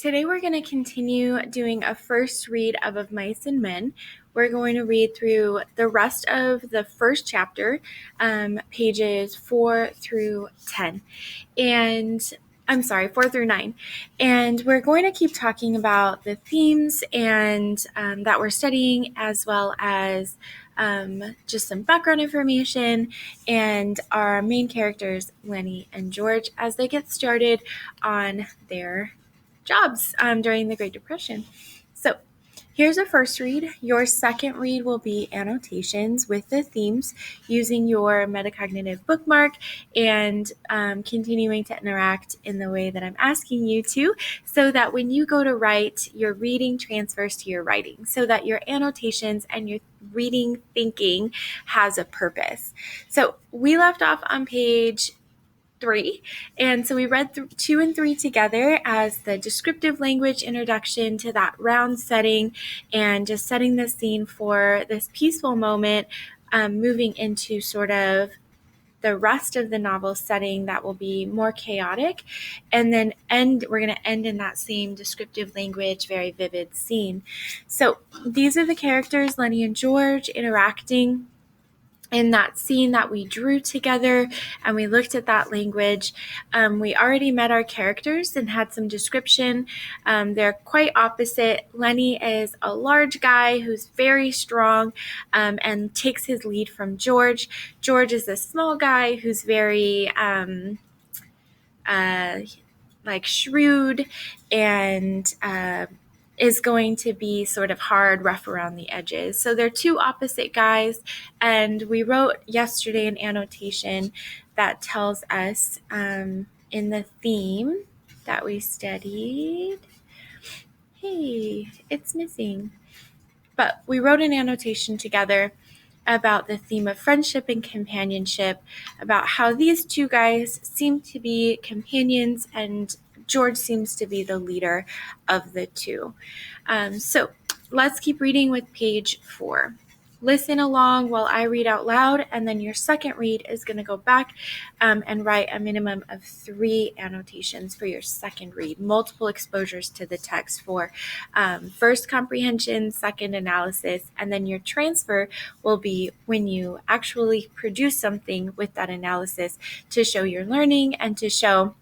Today we're going to continue doing a first read of Mice and Men. We're going to read through the rest of the first chapter, pages 4 through 10. And I'm sorry, 4 through 9. And we're going to keep talking about the themes and that we're studying, as well as just some background information and our main characters, Lenny and George, as they get started on their jobs during the Great Depression. So here's a first read. Your second read will be annotations with the themes, using your metacognitive bookmark and continuing to interact in the way that I'm asking you to, so that when you go to write, your reading transfers to your writing, so that your annotations and your reading thinking has a purpose. So we left off on page 3. And so we read 2 and 3 together as the descriptive language introduction to that round setting, and just setting the scene for this peaceful moment, moving into sort of the rest of the novel setting that will be more chaotic, and then we're going to end in that same descriptive language, very vivid scene. So these are the characters, Lenny and George, interacting in that scene that we drew together, and we looked at that language. We already met our characters and had some description. They're quite opposite. Lenny is a large guy who's very strong and takes his lead from George. George is a small guy who's very shrewd and is going to be sort of hard, rough around the edges. So they're two opposite guys, and we wrote yesterday an annotation that tells us in the theme that we studied. Hey, it's missing. But we wrote an annotation together about the theme of friendship and companionship, about how these two guys seem to be companions and George seems to be the leader of the two. So let's keep reading with page 4. Listen along while I read out loud, and then your second read is going to go back and write a minimum of 3 annotations for your second read, multiple exposures to the text for first comprehension, second analysis, and then your transfer will be when you actually produce something with that analysis to show your learning and to show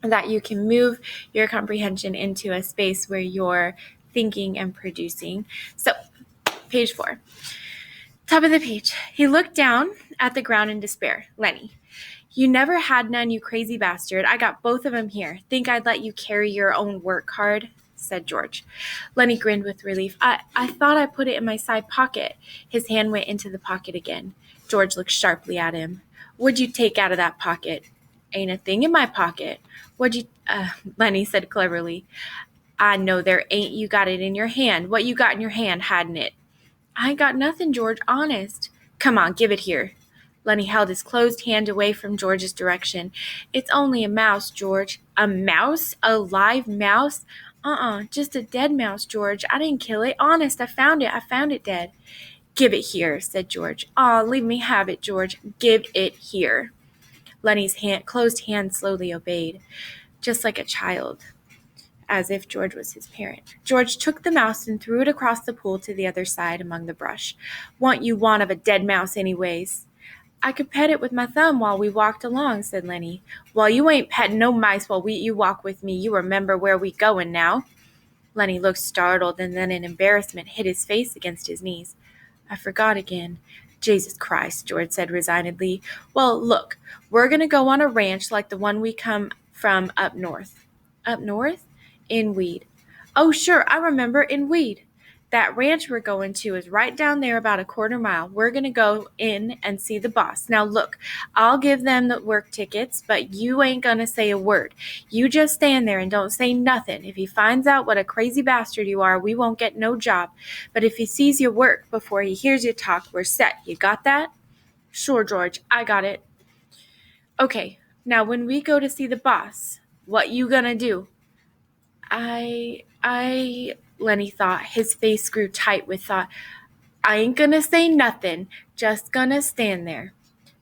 that you can move your comprehension into a space where you're thinking and producing. So, page 4. Top of the page. He looked down at the ground in despair. Lenny, you never had none, you crazy bastard. I got both of them here. Think I'd let you carry your own work card? Said George. Lenny grinned with relief. I thought I put it in my side pocket. His hand went into the pocket again. George looked sharply at him. What'd you take out of that pocket? Ain't a thing in my pocket. Lenny said cleverly. I know there ain't. You got it in your hand. What you got in your hand, hadn't it? I ain't got nothing, George, honest. Come on, give it here. Lenny held his closed hand away from George's direction. It's only a mouse, George. A mouse? A live mouse? Just a dead mouse, George. I didn't kill it. Honest, I found it. I found it dead. Give it here, said George. Leave me have it, George. Give it here. Lenny's closed hand slowly obeyed, just like a child, as if George was his parent. George took the mouse and threw it across the pool to the other side among the brush. What you want of a dead mouse anyways? I could pet it with my thumb while we walked along, said Lenny. Well, you ain't petting no mice while you walk with me. You remember where we going now? Lenny looked startled, and then in embarrassment hid his face against his knees. I forgot again. Jesus Christ, George said resignedly. Well, look, we're going to go on a ranch like the one we come from up north. Up north? In Weed. Oh, sure, I remember, in Weed. That ranch we're going to is right down there about a quarter mile. We're going to go in and see the boss. Now, look, I'll give them the work tickets, but you ain't going to say a word. You just stand there and don't say nothing. If he finds out what a crazy bastard you are, we won't get no job. But if he sees you work before he hears you talk, we're set. You got that? Sure, George, I got it. Okay, now when we go to see the boss, what you gonna do? Lenny thought. His face grew tight with thought. I ain't gonna say nothing, just gonna stand there.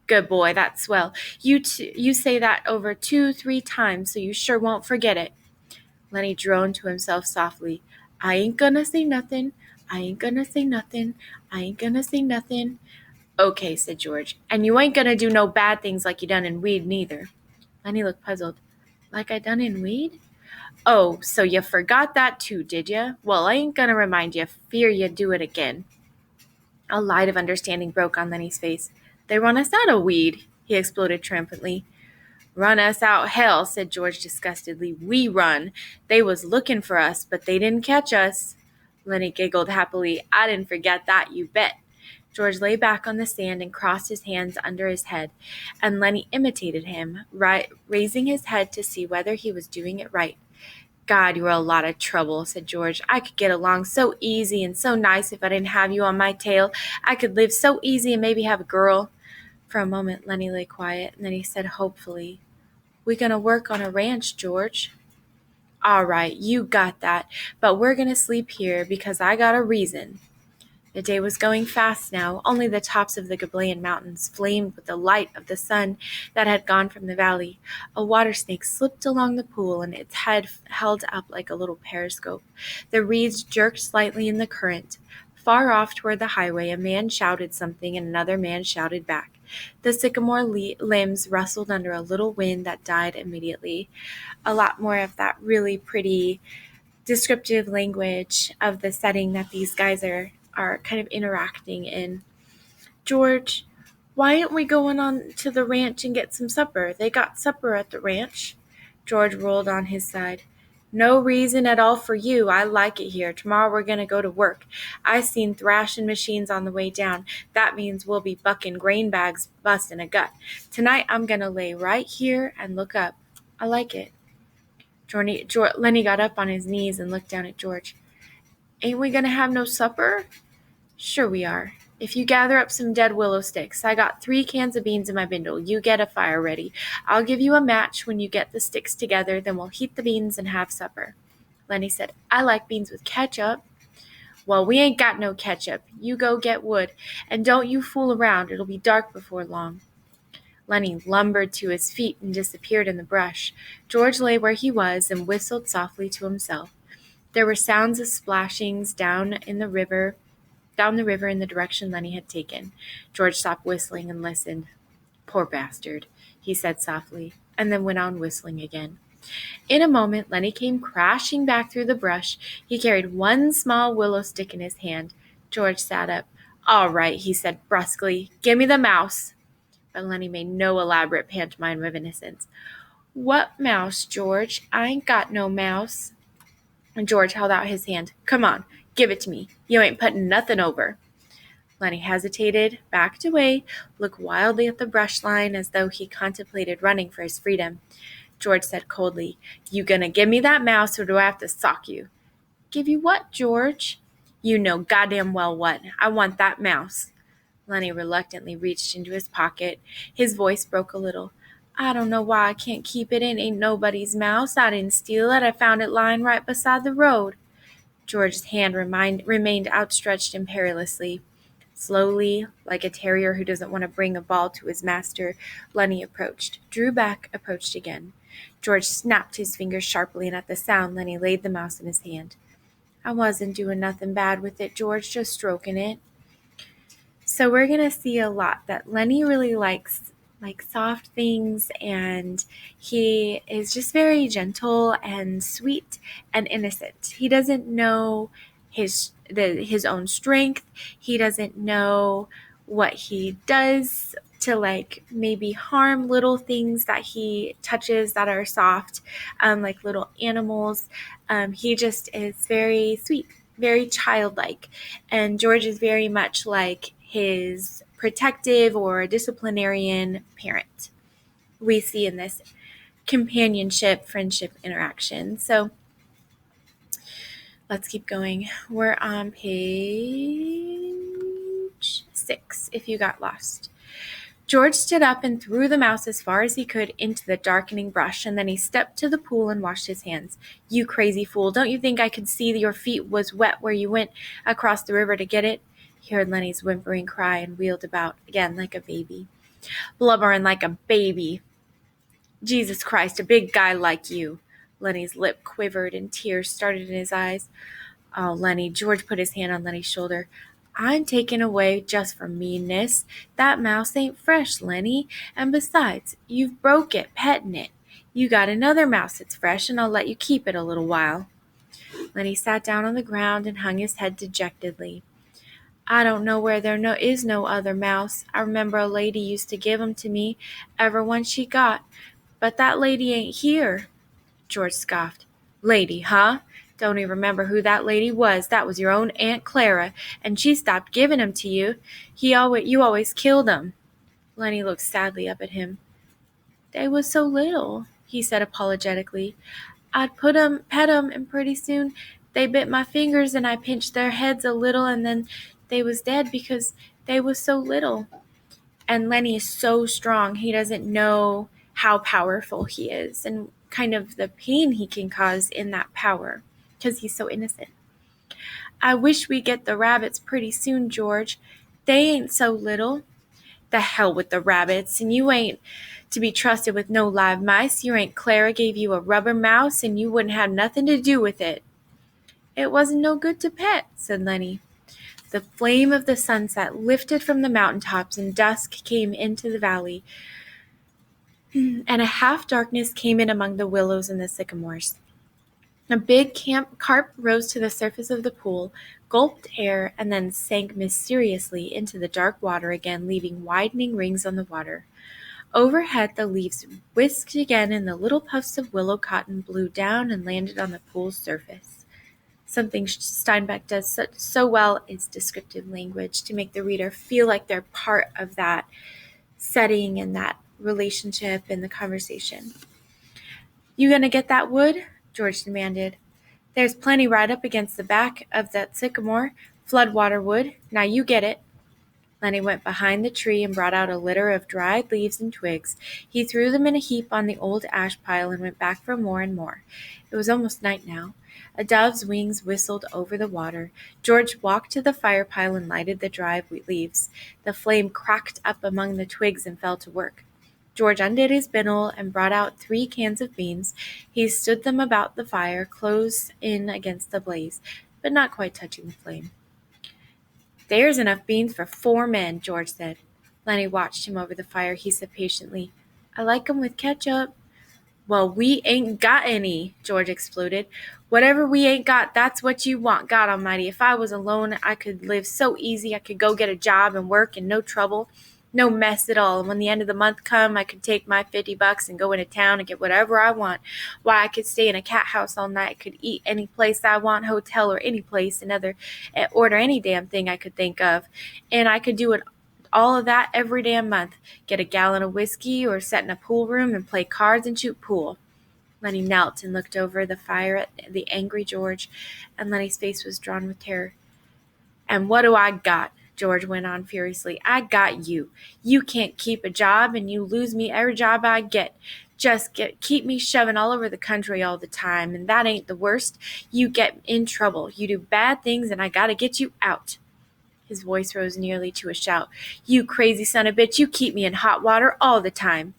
Good boy, that's swell. You say that over 2-3 times, so you sure won't forget it. Lenny droned to himself softly. I ain't gonna say nothing. I ain't gonna say nothing. I ain't gonna say nothing. Okay, said George. And you ain't gonna do no bad things like you done in Weed neither. Lenny looked puzzled. Like I done in Weed? Oh, so you forgot that too, did ya? Well, I ain't gonna remind you. Fear you do it again. A light of understanding broke on Lenny's face. They run us out of Weed, he exploded triumphantly. Run us out hell, said George disgustedly. We run. They was looking for us, but they didn't catch us. Lenny giggled happily. I didn't forget that, you bet. George lay back on the sand and crossed his hands under his head, and Lenny imitated him, raising his head to see whether he was doing it right. God, you're a lot of trouble, said George. I could get along so easy and so nice if I didn't have you on my tail. I could live so easy and maybe have a girl. For a moment, Lenny lay quiet, and then he said hopefully, We gonna work on a ranch, George. All right, you got that, but we're gonna sleep here because I got a reason. The day was going fast now. Only the tops of the Gablayan Mountains flamed with the light of the sun that had gone from the valley. A water snake slipped along the pool, and its head held up like a little periscope. The reeds jerked slightly in the current. Far off toward the highway, a man shouted something, and another man shouted back. The sycamore limbs rustled under a little wind that died immediately. A lot more of that really pretty descriptive language of the setting that these guys are kind of interacting in. George, why aren't we going on to the ranch and get some supper? They got supper at the ranch. George rolled on his side. No reason at all for you. I like it here. Tomorrow we're going to go to work. I seen thrashing machines on the way down. That means we'll be bucking grain bags, busting a gut. Tonight I'm going to lay right here and look up. I like it. Lenny got up on his knees and looked down at George. Ain't we going to have no supper? Sure we are. If you gather up some dead willow sticks, I got 3 cans of beans in my bindle. You get a fire ready. I'll give you a match when you get the sticks together, then we'll heat the beans and have supper. Lenny said, I like beans with ketchup. Well, we ain't got no ketchup. You go get wood, and don't you fool around. It'll be dark before long. Lenny lumbered to his feet and disappeared in the brush. George lay where he was and whistled softly to himself. There were sounds of splashings down the river in the direction Lenny had taken. George stopped whistling and listened. Poor bastard, he said softly, and then went on whistling again. In a moment, Lenny came crashing back through the brush. He carried one small willow stick in his hand. George sat up. All right, he said brusquely. Give me the mouse. But Lenny made no elaborate pantomime of innocence. What mouse, George? I ain't got no mouse. And George held out his hand. Come on, give it to me. You ain't putting nothing over. Lenny hesitated, backed away, looked wildly at the brush line as though he contemplated running for his freedom. George said coldly, You gonna give me that mouse or do I have to sock you? Give you what, George? You know goddamn well what. I want that mouse. Lenny reluctantly reached into his pocket. His voice broke a little. I don't know why I can't keep it. It ain't nobody's mouse. I didn't steal it. I found it lying right beside the road. George's hand remained outstretched imperiously. Slowly, like a terrier who doesn't want to bring a ball to his master, Lenny approached, drew back, approached again. George snapped his fingers sharply, and at the sound, Lenny laid the mouse in his hand. I wasn't doing nothing bad with it, George, just stroking it. So we're going to see a lot that Lenny really likes soft things, and he is just very gentle and sweet and innocent. He doesn't know his own strength. He doesn't know what he does to maybe harm little things that he touches that are soft, like little animals. He just is very sweet, very childlike, and George is very much like his protective or disciplinarian parent we see in this companionship, friendship interaction. So let's keep going. We're on page 6 if you got lost. George stood up and threw the mouse as far as he could into the darkening brush, and then he stepped to the pool and washed his hands. You crazy fool, don't you think I could see that your feet was wet where you went across the river to get it? He heard Lenny's whimpering cry and wheeled about again like a baby. Blubbering like a baby. Jesus Christ, a big guy like you. Lenny's lip quivered and tears started in his eyes. "Oh, Lenny," George put his hand on Lenny's shoulder. "I'm taken away just for meanness. That mouse ain't fresh, Lenny. And besides, you've broke it petting it. You got another mouse that's fresh, and I'll let you keep it a little while." Lenny sat down on the ground and hung his head dejectedly. "I don't know where there is no other mouse. I remember a lady used to give 'em to me, ever one she got. But that lady ain't here." George scoffed. "Lady, huh? Don't even remember who that lady was. That was your own Aunt Clara, and she stopped giving 'em to you. You always killed 'em." Lenny looked sadly up at him. "They was so little," he said apologetically. "I'd pet 'em, and pretty soon they bit my fingers, and I pinched their heads a little, and then they was dead because they was so little." And Lenny is so strong, he doesn't know how powerful he is and kind of the pain he can cause in that power because he's so innocent. "I wish we get the rabbits pretty soon, George. They ain't so little." "The hell with the rabbits, and you ain't to be trusted with no live mice. Your Aunt Clara gave you a rubber mouse, and you wouldn't have nothing to do with it." "It wasn't no good to pet," said Lenny. The flame of the sunset lifted from the mountain tops, and dusk came into the valley, and a half-darkness came in among the willows and the sycamores. A big carp rose to the surface of the pool, gulped air, and then sank mysteriously into the dark water again, leaving widening rings on the water. Overhead, the leaves whisked again, and the little puffs of willow cotton blew down and landed on the pool's surface. Something Steinbeck does so well is descriptive language to make the reader feel like they're part of that setting and that relationship and the conversation. "You gonna get that wood?" George demanded. "There's plenty right up against the back of that sycamore, floodwater wood. Now you get it." Lenny went behind the tree and brought out a litter of dried leaves and twigs. He threw them in a heap on the old ash pile and went back for more and more. It was almost night now. A dove's wings whistled over the water. George walked to the fire pile and lighted the dry leaves. The flame cracked up among the twigs and fell to work. George undid his bindle and brought out 3 cans of beans. He stood them about the fire, close in against the blaze, but not quite touching the flame. "There's enough beans for 4 men," George said. Lenny watched him over the fire. He said patiently, "I like 'em with ketchup." "Well, we ain't got any," George exploded. "Whatever we ain't got, that's what you want. God almighty, if I was alone, I could live so easy. I could go get a job and work and no trouble. No mess at all. And when the end of the month come, I could take my $50 and go into town and get whatever I want. Why, I could stay in a cat house all night. I could eat any place I want, hotel or any place, order any damn thing I could think of. And I could do it all of that every damn month. Get a gallon of whiskey or sit in a pool room and play cards and shoot pool." Lenny knelt and looked over the fire at the angry George, and Lenny's face was drawn with terror. "And what do I got?" George went on furiously. "I got you. You can't keep a job, and you lose me every job I get. Keep me shoving all over the country all the time, and that ain't the worst. You get in trouble. You do bad things, and I gotta get you out." His voice rose nearly to a shout. "You crazy son of a bitch, you keep me in hot water all the time."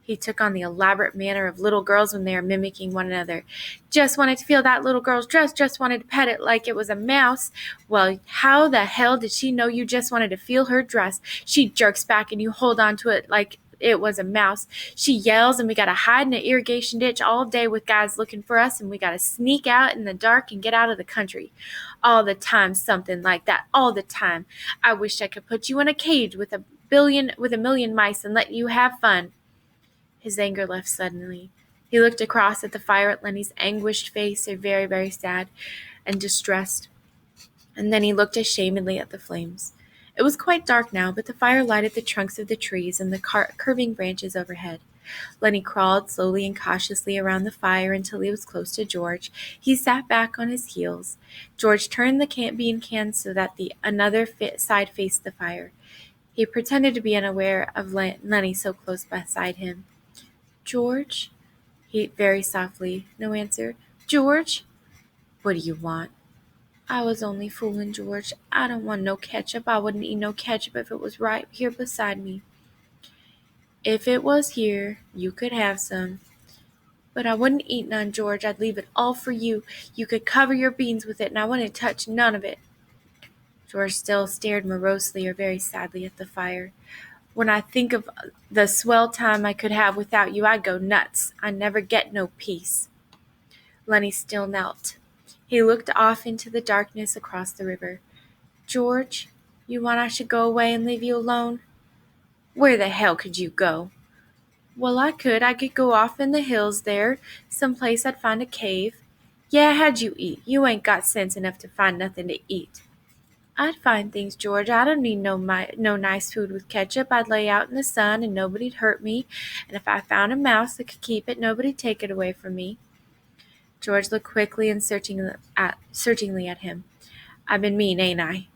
He took on the elaborate manner of little girls when they are mimicking one another. "Just wanted to feel that little girl's dress, just wanted to pet it like it was a mouse. Well, how the hell did she know you just wanted to feel her dress? She jerks back and you hold on to it like it was a mouse. She yells and we gotta hide in an irrigation ditch all day with guys looking for us, and we gotta sneak out in the dark and get out of the country. All the time something like that, all the time. I wish I could put you in a cage with a million mice and let you have fun." His anger left suddenly. He looked across at the fire at Lenny's anguished face, very, very sad and distressed, and then he looked ashamedly at the flames. It was quite dark now, but the fire lighted the trunks of the trees and the curving branches overhead. Lenny crawled slowly and cautiously around the fire until he was close to George. He sat back on his heels. George turned the bean can so that the another side faced the fire. He pretended to be unaware of Lenny so close beside him. "George?" He very softly. No answer. "George?" "What do you want?" "I was only fooling, George. I don't want no ketchup. I wouldn't eat no ketchup if it was right here beside me." "If it was here, you could have some." But I wouldn't eat none, George. I'd leave it all for you. You could cover your beans with it, and I wouldn't touch none of it. George still stared morosely or very sadly at the fire. When I think of the swell time I could have without you, I go nuts. I never get no peace. Lenny still knelt. He looked off into the darkness across the river. George, you want I should go away and leave you alone? Where the hell could you go? Well, I could go off in the hills there, someplace I'd find a cave. Yeah, how'd you eat? You ain't got sense enough to find nothing to eat. I'd find things, George. I don't need no nice food with ketchup. I'd lay out in the sun and nobody'd hurt me. And if I found a mouse that could keep it, nobody'd take it away from me. George looked quickly and searchingly at him. I've been mean, ain't I?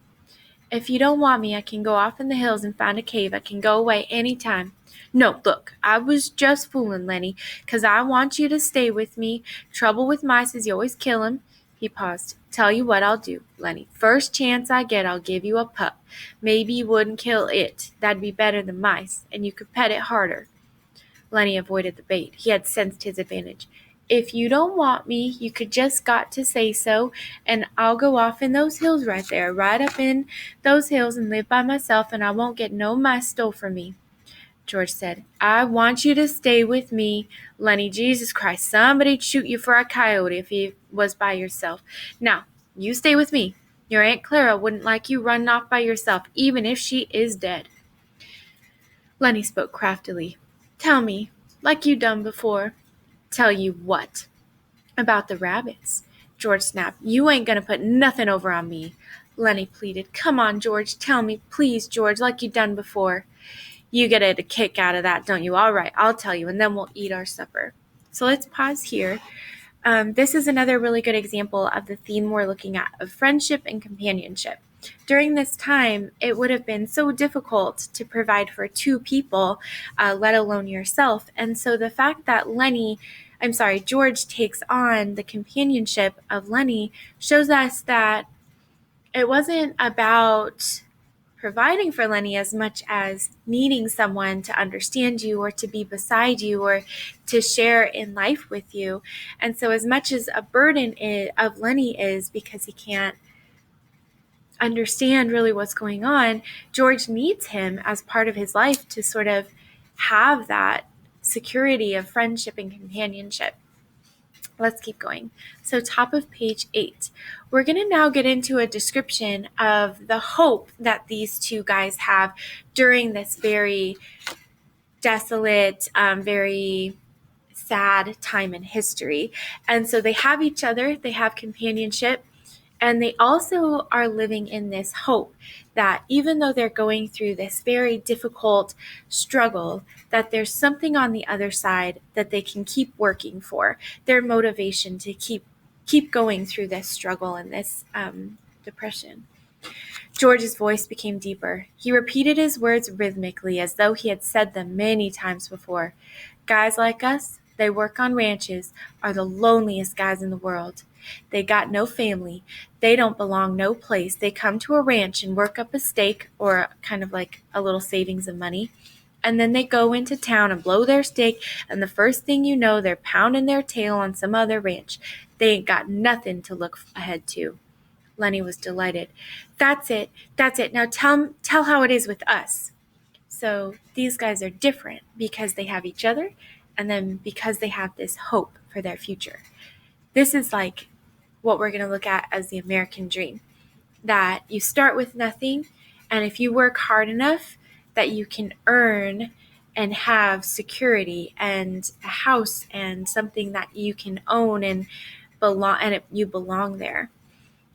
If you don't want me, I can go off in the hills and find a cave. I can go away any time. No, look, I was just fooling, Lenny, 'cause I want you to stay with me. Trouble with mice is you always kill 'em. He paused. Tell you what I'll do, Lenny. First chance I get, I'll give you a pup. Maybe you wouldn't kill it. That'd be better than mice, and you could pet it harder. Lenny avoided the bait. He had sensed his advantage. If you don't want me, you could just got to say so, and I'll go off in those hills right there, right up in those hills and live by myself, and I won't get no mice stole from me. George said, I want you to stay with me, Lenny. Jesus Christ, somebody'd shoot you for a coyote if you was by yourself. Now, you stay with me. Your Aunt Clara wouldn't like you running off by yourself, even if she is dead. Lenny spoke craftily. Tell me, like you done before. Tell you what? About the rabbits. George snapped. You ain't gonna put nothing over on me. Lenny pleaded. Come on, George, tell me, please, George, like you done before. You get a kick out of that, don't you? All right, I'll tell you, and then we'll eat our supper. So let's pause here. This is another really good example of the theme we're looking at of friendship and companionship. During this time, it would have been so difficult to provide for two people, let alone yourself. And so the fact that George takes on the companionship of Lenny shows us that it wasn't about providing for Lenny as much as needing someone to understand you or to be beside you or to share in life with you. And so as much as a burden of Lenny is because he can't understand really what's going on, George needs him as part of his life to sort of have that security of friendship and companionship. Let's keep going. So top of page 8, we're going to now get into a description of the hope that these two guys have during this very desolate, very sad time in history. And so they have each other, they have companionship, and they also are living in this hope that even though they're going through this very difficult struggle, that there's something on the other side that they can keep working for, their motivation to keep going through this struggle and this depression. George's voice became deeper. He repeated his words rhythmically as though he had said them many times before. Guys like us, they work on ranches, are the loneliest guys in the world. They got no family. They don't belong no place. They come to a ranch and work up a stake or kind of like a little savings of money. And then they go into town and blow their stake, and the first thing you know, they're pounding their tail on some other ranch. They ain't got nothing to look ahead to. Lenny was delighted. That's it. Now tell how it is with us. So these guys are different because they have each other, and then because they have this hope for their future. This is like what we're going to look at as the American dream, that you start with nothing, and if you work hard enough, that you can earn and have security and a house and something that you can own and you belong there.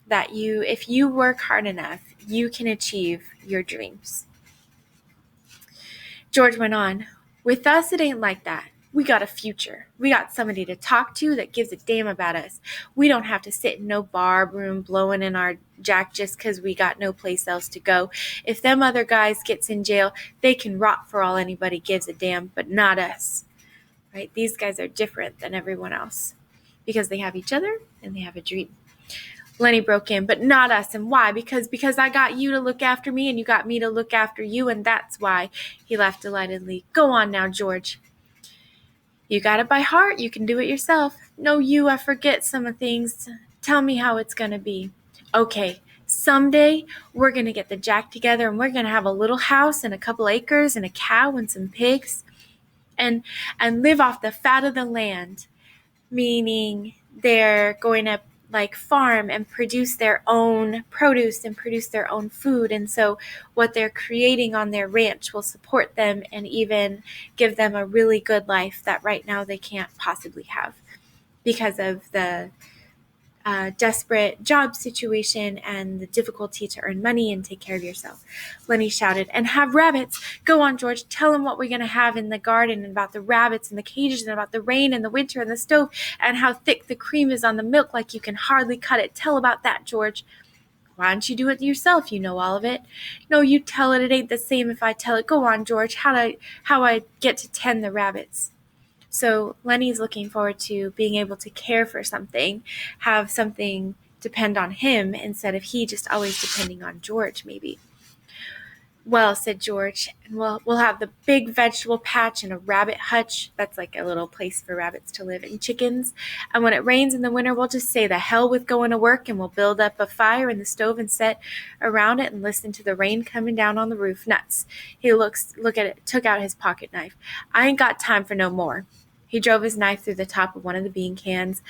That if you work hard enough, you can achieve your dreams. George went on, with us, it ain't like that. We got a future. We got somebody to talk to that gives a damn about us. We don't have to sit in no bar room blowing in our jack just because we got no place else to go. If them other guys gets in jail, they can rot for all anybody gives a damn, but not us. Right? These guys are different than everyone else because they have each other and they have a dream. Lenny broke in, but not us. And why? Because I got you to look after me and you got me to look after you, and that's why. He laughed delightedly. Go on now, George. You got it by heart. You can do it yourself. No, I forget some of things. Tell me how it's going to be. Okay, someday we're going to get the Jack together and we're going to have a little house and a couple acres and a cow and some pigs and live off the fat of the land, meaning they're going to like farm and produce their own produce and produce their own food. And so what they're creating on their ranch will support them and even give them a really good life that right now they can't possibly have because of the desperate job situation and the difficulty to earn money and take care of yourself. Lenny shouted, and have rabbits. Go on, George. Tell them what we're going to have in the garden and about the rabbits and the cages and about the rain and the winter and the stove and how thick the cream is on the milk like you can hardly cut it. Tell about that, George. Why don't you do it yourself? You know all of it. No, you tell it. It ain't the same if I tell it. Go on, George. How I get to tend the rabbits. So Lenny's looking forward to being able to care for something, have something depend on him instead of he just always depending on George, maybe. Well, said George, and we'll have the big vegetable patch and a rabbit hutch. That's like a little place for rabbits to live and chickens. And when it rains in the winter, we'll just say the hell with going to work and we'll build up a fire in the stove and sit around it and listen to the rain coming down on the roof. Nuts. He look at it, took out his pocket knife. I ain't got time for no more. He drove his knife through the top of one of the bean cans,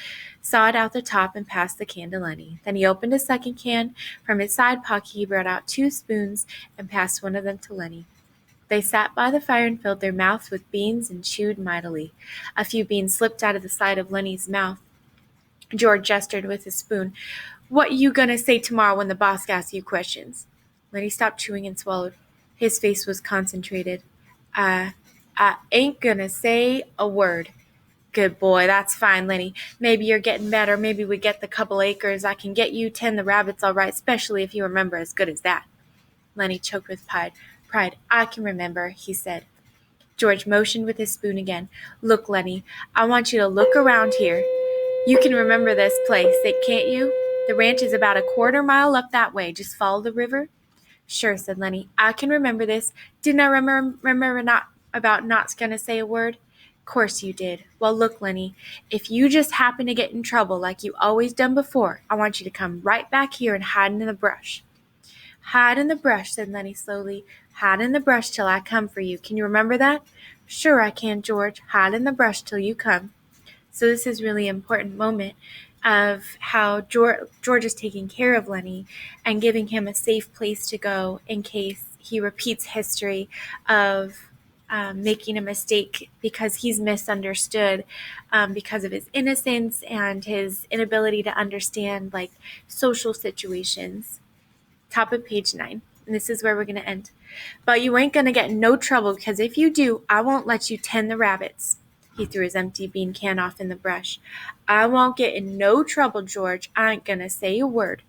sawed out the top, and passed the can to Lenny. Then he opened a second can. From his side pocket he brought out 2 spoons and passed one of them to Lenny. They sat by the fire and filled their mouths with beans and chewed mightily. A few beans slipped out of the side of Lenny's mouth. George gestured with his spoon. What you gonna say tomorrow when the boss asks you questions? Lenny stopped chewing and swallowed. His face was concentrated. I ain't gonna say a word. Good boy, that's fine, Lenny. Maybe you're getting better. Maybe we get the couple acres. I can get you 10 the rabbits all right, especially if you remember as good as that. Lenny choked with pride. I can remember, he said. George motioned with his spoon again. Look, Lenny, I want you to look around here. You can remember this place, can't you? The ranch is about a quarter mile up that way. Just follow the river. Sure, said Lenny. I can remember this. Didn't I remember not gonna say a word? Course you did. Well, look, Lenny, if you just happen to get in trouble like you always done before, I want you to come right back here and hide in the brush. Hide in the brush, said Lenny slowly. Hide in the brush till I come for you. Can you remember that? Sure I can, George. Hide in the brush till you come. So this is really important moment of how George is taking care of Lenny and giving him a safe place to go in case he repeats history of making a mistake because he's misunderstood because of his innocence and his inability to understand like social situations. Top of page 9. And this is where we're going to end. But you ain't going to get in no trouble because if you do, I won't let you tend the rabbits. He threw his empty bean can off in the brush. I won't get in no trouble, George. I ain't going to say a word.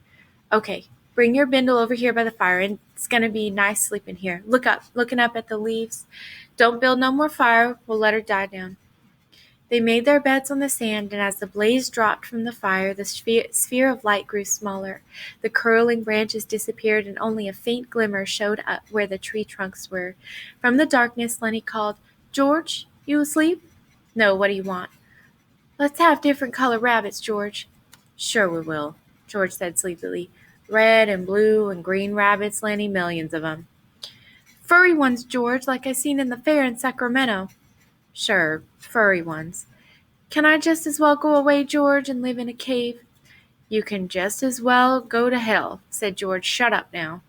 Okay, bring your bindle over here by the fire, and it's going to be nice sleeping here. Looking up at the leaves. Don't build no more fire. We'll let her die down. They made their beds on the sand, and as the blaze dropped from the fire, the sphere of light grew smaller. The curling branches disappeared, and only a faint glimmer showed up where the tree trunks were. From the darkness, Lenny called, George, you asleep? No, what do you want? Let's have different color rabbits, George. Sure we will, George said sleepily. Red and blue and green rabbits, Lenny, millions of them. Furry ones, George, like I seen in the fair in Sacramento. Sure, furry ones. Can I just as well go away, George, and live in a cave? You can just as well go to hell, said George. Shut up now.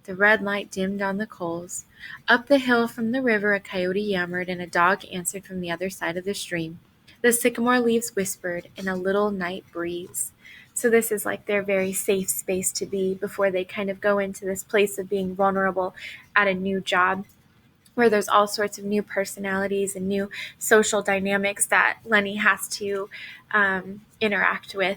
The red light dimmed on the coals. Up the hill from the river a coyote yammered, and a dog answered from the other side of the stream. The sycamore leaves whispered in a little night breeze. So this is like their very safe space to be before they kind of go into this place of being vulnerable at a new job, where there's all sorts of new personalities and new social dynamics that Lenny has to interact with.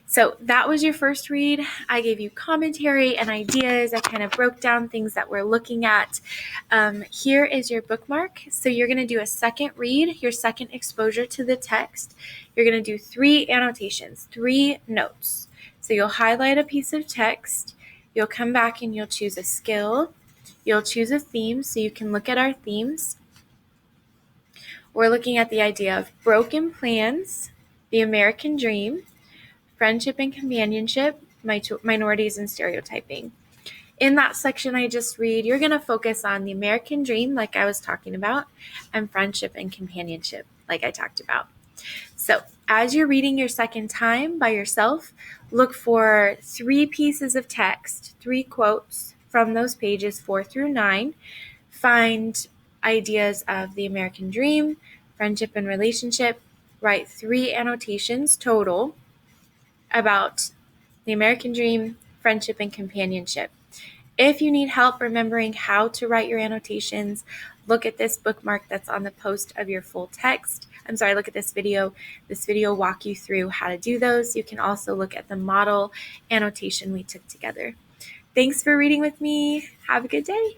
So that was your first read. I gave you commentary and ideas. I kind of broke down things that we're looking at. Here is your bookmark. So you're going to do a second read, your second exposure to the text. You're going to do 3 annotations, 3 notes. So you'll highlight a piece of text. You'll come back and you'll choose a skill. You'll choose a theme so you can look at our themes. We're looking at the idea of broken plans, the American dream, friendship and companionship, minorities and stereotyping. In that section I just read, you're going to focus on the American dream, like I was talking about, and friendship and companionship, like I talked about. So as you're reading your second time by yourself, look for 3 pieces of text, 3 quotes from those pages 4 through 9. Find ideas of the American dream, friendship and relationship. Write 3 annotations total about the American dream, friendship, and companionship. If you need help remembering how to write your annotations, look at this bookmark that's on the post of your full text. Look at this video. This video will walk you through how to do those. You can also look at the model annotation we took together. Thanks for reading with me. Have a good day.